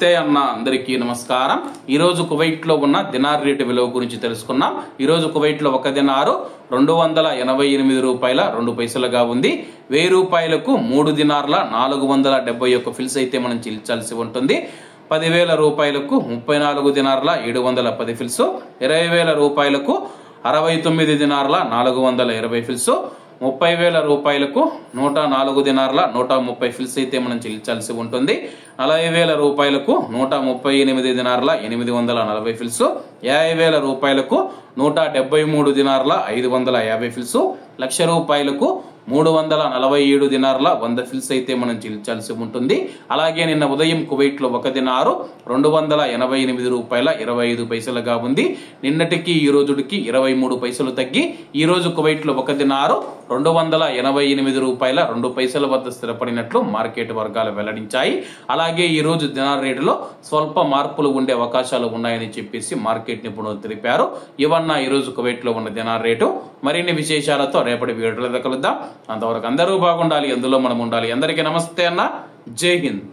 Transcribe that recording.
నమస్తే అన్న అందరికీ నమస్కారం। ఈ రోజు కువైట్ లో ఉన్న దినార్ రేటు విలువ గురించి తెలుసుకున్నాం। ఈ రోజు కువైట్ లో ఒక దినారు 288 రూపాయల 2 పైసలుగా ఉంది। 1000 రూపాయలకు 3 దినార్ల 471 ఫిల్స్ అయితే మనం చెల్లించాల్సి ఉంటుంది। 10,000 రూపాయలకు 34 దినార్ల 710 ఫిల్స్, 20,000 రూపాయలకు 69 దినార్ల 420 ఫిల్స్, 30,000 రూపాయలకు 104 దినార్ల 130 ఫిల్స్ అయితే మనం చెల్లించాల్సి ఉంటుంది। 40,000 రూపాయలకు 138 దినార్ల 840 ఫిల్స్, 50,000 రూపాయలకు 173 దినార్ల 550 ఫిల్స్, 1,00,000 రూపాయలకు 347 దినార్ల 100 ఫిల్స్ అయితే మనం చెల్లించాల్సి ఉంటుంది। అలాగే నిన్న ఉదయం కువైట్ లో ఒక దినారు 288 రూపాయల 25 పైసలుగా ఉంది। నిన్నటికి ఈ రోజుకి 23 పైసలు తగ్గి ఈ రోజు కువైట్ లో ఒక దినారు 288 రూపాయల 2 పైసల వద్ద స్థిరపడినట్లు మార్కెట్ వర్గాలు వెల్లడించాయి। అలాగే ఈ రోజు దినార్ రేటులో స్వల్ప మార్పులు ఉండే అవకాశాలు ఉన్నాయని చెప్పేసి మార్కెట్ నిపుణులు తెలిపారు। ఇవన్న ఈ రోజు కువైట్ లో ఉన్న దినార్ రేటు। మరిన్ని విశేషాలతో రేపటి వీడియోలో కలుద్దాం। అంతవరకు అందరూ బాగుండాలి, అందులో మనం ఉండాలి। అందరికీ నమస్తే అన్న, జై హింద్।